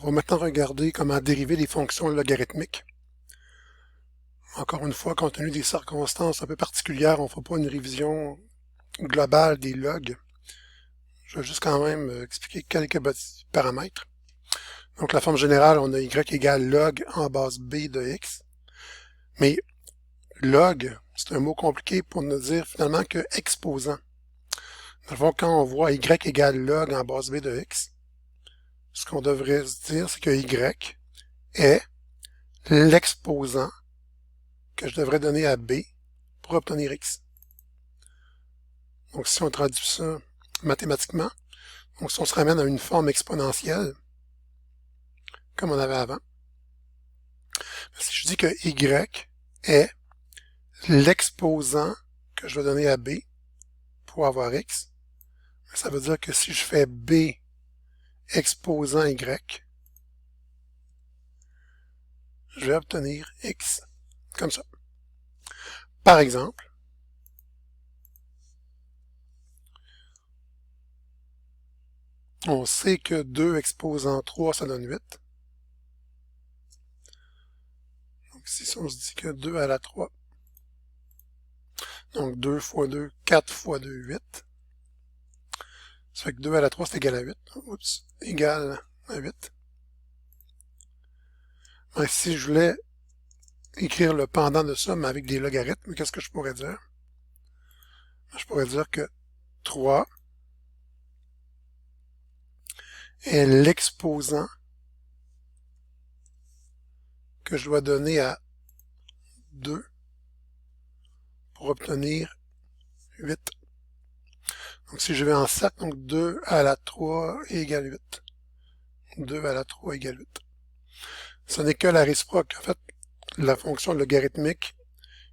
On va maintenant regarder comment dériver les fonctions logarithmiques. Encore une fois, compte tenu des circonstances un peu particulières, on ne fera pas une révision globale des logs. Je vais juste quand même expliquer quelques petits paramètres. Donc la forme générale, on a y égale log en base b de x. Mais log, c'est un mot compliqué pour ne dire finalement que exposant. Dans le fond, quand on voit y égale log en base b de x, ce qu'on devrait se dire, c'est que y est l'exposant que je devrais donner à b pour obtenir x. Donc si on traduit ça mathématiquement, donc si on se ramène à une forme exponentielle, comme on avait avant, si je dis que y est l'exposant que je vais donner à b pour avoir x, ça veut dire que si je fais b exposant y, je vais obtenir x, comme ça. Par exemple, on sait que 2 exposant 3, ça donne 8. Donc ici, on se dit que 2 à la 3. Donc 2 fois 2, 4 fois 2, 8. Ça fait que 2 à la 3, c'est égal à 8. Oups, égal à 8. Donc, si je voulais écrire le pendant de ça, mais avec des logarithmes, qu'est-ce que je pourrais dire? Je pourrais dire que 3 est l'exposant que je dois donner à 2 pour obtenir 8. Donc si je vais en 7, donc 2 à la 3 égale 8. 2 à la 3 égale 8. Ce n'est que la réciproque. En fait, la fonction logarithmique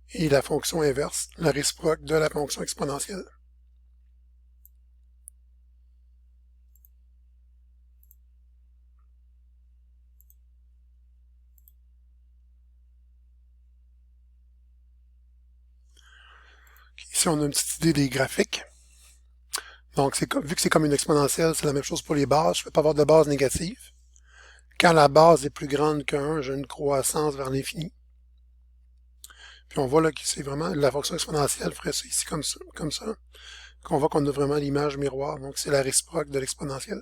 et la fonction inverse, la réciproque de la fonction exponentielle. Ici, on a une petite idée des graphiques. Donc, vu que c'est comme une exponentielle, c'est la même chose pour les bases. Je ne peux pas avoir de base négative. Quand la base est plus grande que 1, j'ai une croissance vers l'infini. Puis on voit là que c'est vraiment la fonction exponentielle ferait ça ici comme ça. Qu'on voit qu'on a vraiment l'image miroir. Donc, c'est la réciproque de l'exponentielle.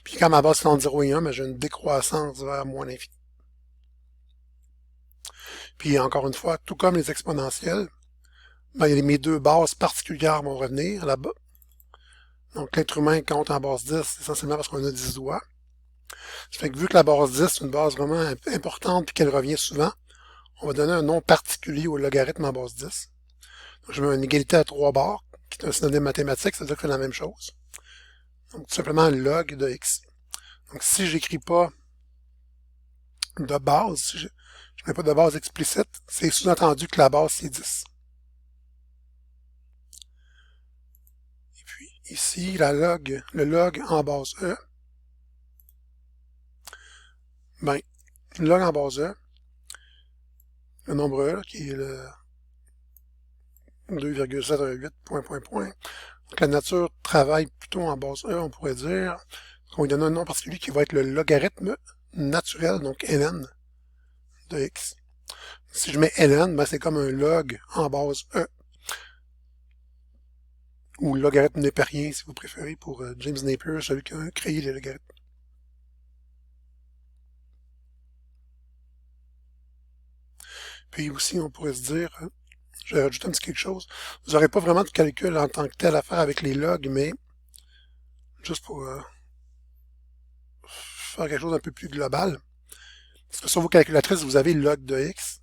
Puis quand ma base est entre 0 et 1, ben, j'ai une décroissance vers moins l'infini. Puis encore une fois, tout comme les exponentielles, ben, mes deux bases particulières vont revenir là-bas. Donc l'être humain compte en base 10 essentiellement parce qu'on a 10 doigts. Ça fait que vu que la base 10 c'est une base vraiment importante et qu'elle revient souvent, on va donner un nom particulier au logarithme en base 10. Donc je mets une égalité à 3 barres, qui est un synonyme mathématique, c'est-à-dire que c'est la même chose. Donc tout simplement log de x. Donc si j'écris pas de base, si je mets pas de base explicite, c'est sous-entendu que la base c'est 10. Et puis ici, le log en base E, ben, le log en base E, le nombre E, qui est le 2,718, point. Donc la nature travaille plutôt en base E, on pourrait dire. On lui donne un nom particulier qui va être le logarithme naturel, donc ln de x. Si je mets ln, ben c'est comme un log en base E. Ou logarithme népérien, si vous préférez, pour James Napier, celui qui a créé les logarithmes. Puis aussi, on pourrait se dire, je vais rajouter un petit quelque chose, vous n'aurez pas vraiment de calcul en tant que tel à faire avec les logs, mais juste pour faire quelque chose d'un peu plus global. Parce que sur vos calculatrices, vous avez log de x,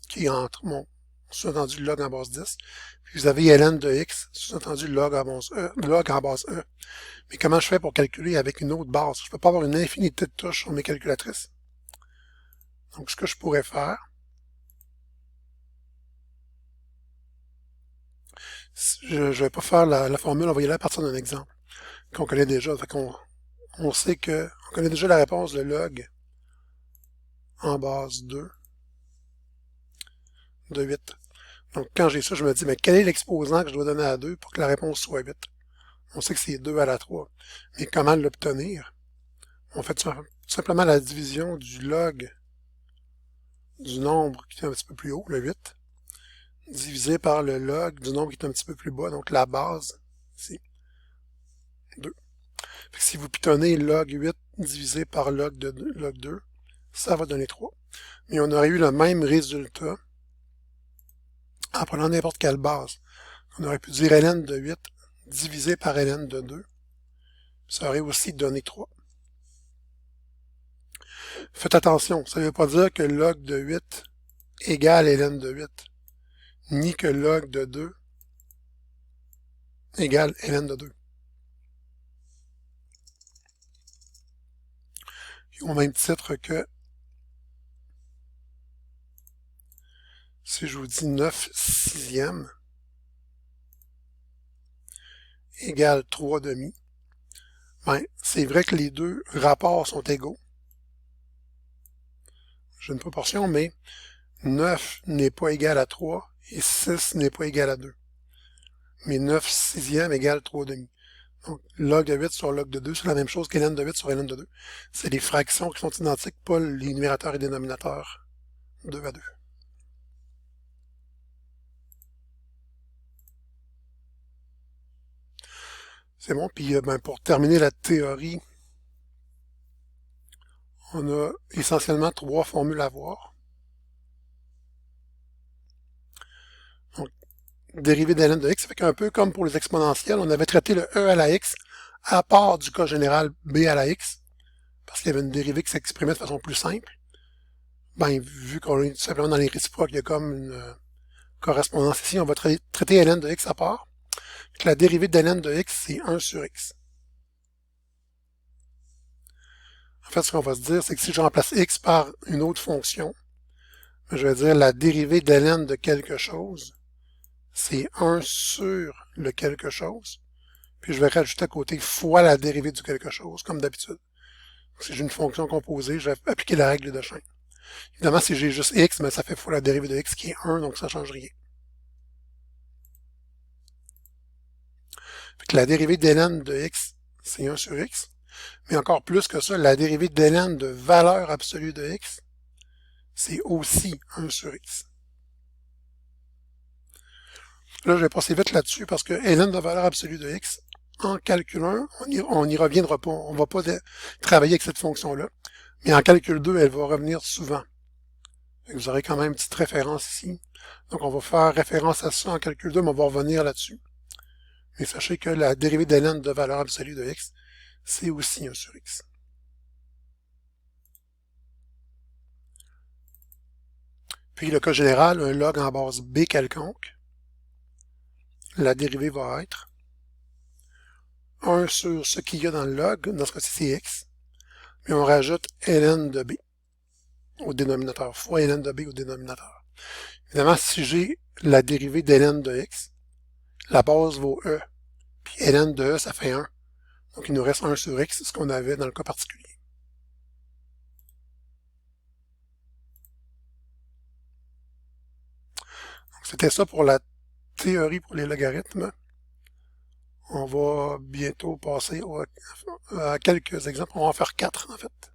qui est entre, bon, sous-entendu log en base 10, puis vous avez ln de x, sous-entendu log en base E. Mais comment je fais pour calculer avec une autre base? Je ne peux pas avoir une infinité de touches sur mes calculatrices. Donc, ce que je pourrais faire, je ne vais pas faire la formule, on va y aller à partir d'un exemple qu'on connaît déjà. Fait on sait on connaît déjà la réponse de log en base 2 de 8. Donc, quand j'ai ça, je me dis, mais quel est l'exposant que je dois donner à 2 pour que la réponse soit 8? On sait que c'est 2 à la 3. Mais comment l'obtenir? On fait tout simplement la division du log du nombre qui est un petit peu plus haut, le 8, divisé par le log du nombre qui est un petit peu plus bas, donc la base, ici, 2. Fait que si vous pitonnez log 8 divisé par log 2, ça va donner 3. Mais on aurait eu le même résultat en prenant n'importe quelle base. On aurait pu dire ln de 8 divisé par ln de 2. Ça aurait aussi donné 3. Faites attention, ça ne veut pas dire que log de 8 égale ln de 8, ni que log de 2 égale ln de 2. Au même titre que si je vous dis 9 sixièmes égale 3 demi, ben, c'est vrai que les deux rapports sont égaux. J'ai une proportion, mais 9 n'est pas égal à 3 et 6 n'est pas égal à 2. Mais 9 sixièmes égale 3 demi. Donc, log de 8 sur log de 2, c'est la même chose qu'ln de 8 sur ln de 2. C'est des fractions qui sont identiques, pas les numérateurs et dénominateurs 2 à 2. C'est bon, puis ben, pour terminer la théorie, on a essentiellement 3 formules à voir. Donc, dérivée de ln de x, ça fait qu'un peu comme pour les exponentielles, on avait traité le e à la x à part du cas général b à la x, parce qu'il y avait une dérivée qui s'exprimait de façon plus simple. Ben, vu qu'on est tout simplement dans les réciproques, il y a comme une correspondance ici, on va traiter ln de x à part. Donc, la dérivée de ln de x, c'est 1 sur x. En fait, ce qu'on va se dire, c'est que si je remplace x par une autre fonction, je vais dire la dérivée de ln de quelque chose, c'est 1 sur le quelque chose. Puis je vais rajouter à côté fois la dérivée du quelque chose, comme d'habitude. Si j'ai une fonction composée, je vais appliquer la règle de chaîne. Évidemment, si j'ai juste x, mais ça fait fois la dérivée de x qui est 1, donc ça ne change rien. Fait que la dérivée de ln de x, c'est 1 sur x. Mais encore plus que ça, la dérivée de ln de valeur absolue de x, c'est aussi 1 sur x. Là, je vais passer vite là-dessus parce que ln de valeur absolue de x, en calcul 1, on n'y reviendra pas. On ne va pas travailler avec cette fonction-là. Mais en calcul 2, elle va revenir souvent. Vous aurez quand même une petite référence ici. Donc, on va faire référence à ça en calcul 2, mais on va revenir là-dessus. Mais sachez que la dérivée de ln de valeur absolue de x, c'est aussi 1 sur x. Puis le cas général, un log en base b quelconque, la dérivée va être 1 sur ce qu'il y a dans le log, dans ce cas-ci c'est x, mais on rajoute ln de b au dénominateur, fois ln de b au dénominateur. Évidemment, si j'ai la dérivée de ln de x, la base vaut e, puis ln de e, ça fait 1. Donc il nous reste 1 sur x, ce qu'on avait dans le cas particulier. C'était ça pour la théorie pour les logarithmes. On va bientôt passer à quelques exemples. On va en faire 4 en fait.